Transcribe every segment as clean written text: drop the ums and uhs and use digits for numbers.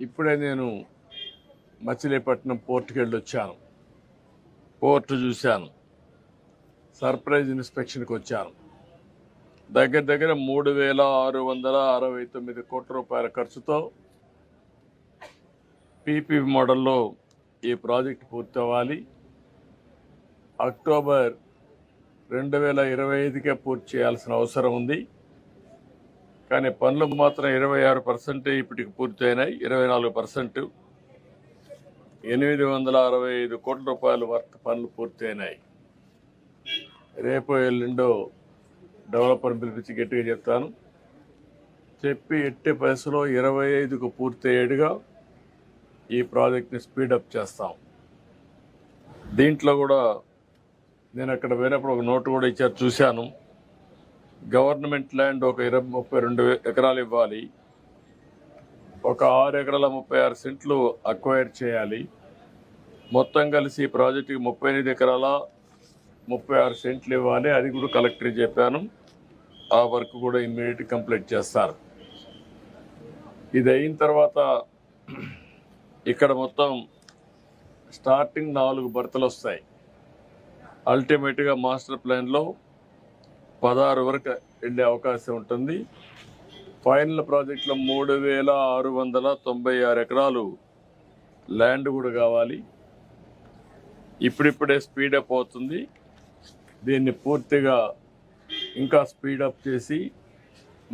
ఇప్పుడే నేను మచిలీపట్నం పోర్టుకి వెళ్ళొచ్చాను. పోర్టు చూశాను. సర్ప్రైజ్ ఇన్స్పెక్షన్కి వచ్చాను. దగ్గర దగ్గర 3,669 కోట్ల రూపాయల ఖర్చుతో పీపీ మోడల్లో ఈ ప్రాజెక్ట్ పూర్తవ్వాలి. అక్టోబర్ 2025కే పూర్తి చేయాల్సిన అవసరం ఉంది. కానీ పనులు మాత్రం 26% ఇప్పటికి పూర్తయినాయి. 24% 865 కోట్ల రూపాయల వర్క్ పనులు పూర్తయినాయి. రేపు ఎల్లుండో డెవలపర్ పిలిపించి గట్టిగా చెప్తాను. చెప్పి ఎట్టి పరిస్థితిలో 25కు పూర్తయ్యేట్టుగా ఈ ప్రాజెక్ట్ని స్పీడప్ చేస్తాం. దీంట్లో కూడా నేను అక్కడ పోయినప్పుడు ఒక నోటు కూడా ఇచ్చారు, చూశాను. గవర్నమెంట్ ల్యాండ్ ఒక 32 ఎకరాలు ఇవ్వాలి. ఒక 6 ఎకరాల 36 సెంట్లు అక్వైర్ చేయాలి. మొత్తం కలిసి ఈ ప్రాజెక్టుకి 38 ఎకరాల 36 సెంట్లు ఇవ్వాలి. అది కూడా కలెక్టర్ చెప్పాను. ఆ వర్క్ కూడా ఇమ్మీడియట్ కంప్లీట్ చేస్తారు. ఇది అయిన తర్వాత ఇక్కడ మొత్తం స్టార్టింగ్ 4 బర్తలు వస్తాయి. అల్టిమేట్గా మాస్టర్ ప్లాన్లో 16 వరకు వెళ్ళే అవకాశం ఉంటుంది. ఫైనల్ ప్రాజెక్టులో 3,696 ఎకరాలు ల్యాండ్ కూడా కావాలి. ఇప్పుడిప్పుడే స్పీడప్ అవుతుంది. దీన్ని పూర్తిగా ఇంకా స్పీడప్ చేసి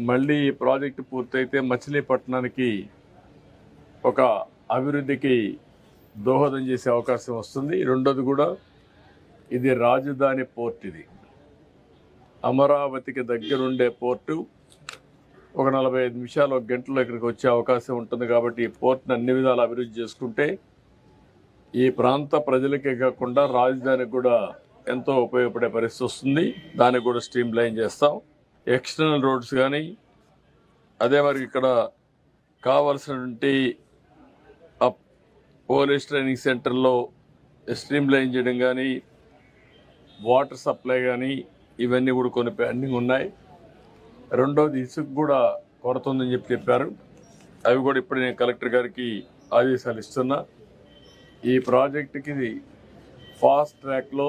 మళ్ళీ ఈ ప్రాజెక్టు పూర్తయితే మచిలీపట్నానికి ఒక అభివృద్ధికి దోహదం చేసే అవకాశం వస్తుంది. రెండోది కూడా ఇది రాజధాని పోర్ట్. ఇది అమరావతికి దగ్గరుండే పోర్టు. ఒక 45 నిమిషాలు, 1 గంటలో ఇక్కడికి వచ్చే అవకాశం ఉంటుంది. కాబట్టి ఈ పోర్ట్ని అన్ని విధాలు అభివృద్ధి చేసుకుంటే ఈ ప్రాంత ప్రజలకే కాకుండా రాజధానికి కూడా ఎంతో ఉపయోగపడే పరిస్థితి వస్తుంది. దానికి కూడా స్ట్రీమ్ లైన్ చేస్తాం. ఎక్స్టర్నల్ రోడ్స్ కానీ, అదే మరి ఇక్కడ కావాల్సినటువంటి పోలీస్ ట్రైనింగ్ సెంటర్లో స్ట్రీమ్ లైన్ చేయడం కానీ, వాటర్ సప్లై కానీ, ఇవన్నీ కూడా కొన్ని పెండింగ్ ఉన్నాయి. రెండోది ఇసుక కూడా కొరత ఉందని చెప్పారు. అవి కూడా ఇప్పుడు నేను కలెక్టర్ గారికి ఆదేశాలు ఇస్తున్నా. ఈ ప్రాజెక్టుకి ఫాస్ట్ ట్రాక్లో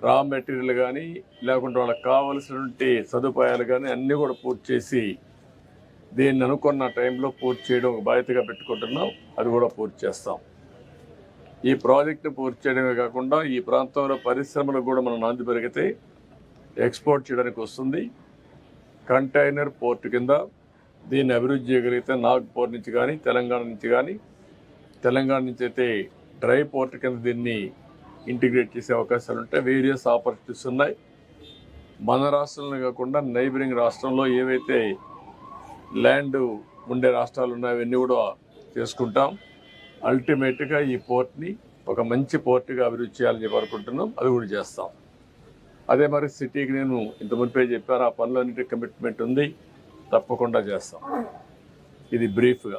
రా మెటీరియల్ కానీ, లేకుంటే వాళ్ళకి కావలసినటువంటి సదుపాయాలు కానీ అన్నీ కూడా పూర్తి చేసి దీన్ని అనుకున్న టైంలో పూర్తి చేయడం ఒక బాధ్యతగా పెట్టుకుంటున్నాం. అది కూడా పూర్తి చేస్తాం. ఈ ప్రాజెక్టు పూర్తి చేయడమే కాకుండా ఈ ప్రాంతంలో పరిశ్రమలకు కూడా మనం నాంది పెరిగితే ఎక్స్పోర్ట్ చేయడానికి వస్తుంది. కంటైనర్ పోర్ట్ కింద దీన్ని అభివృద్ధి చేయగలిగితే నాగ్పూర్ నుంచి కానీ, తెలంగాణ నుంచి అయితే డ్రై పోర్ట్ కింద దీన్ని ఇంటిగ్రేట్ చేసే అవకాశాలు ఉంటాయి. వేరియస్ ఆపర్చునిటీస్ ఉన్నాయి. మన రాష్ట్రంలో కాకుండా నైబరింగ్ రాష్ట్రంలో ఏవైతే ల్యాండ్ ఉండే రాష్ట్రాలు ఉన్నాయో అవన్నీ కూడా చేసుకుంటాం. అల్టిమేట్గా ఈ పోర్ట్ని ఒక మంచి పోర్ట్గా అభివృద్ధి చేయాలని చెప్పి అనుకుంటున్నాం. అది కూడా చేస్తాం. అదే మరి సిటీకి నేను ఇంత మునిపే చెప్పాను, ఆ పనులన్నిటి కమిట్మెంట్ ఉంది. తప్పకుండా చేస్తాం. ఇది బ్రీఫ్గా.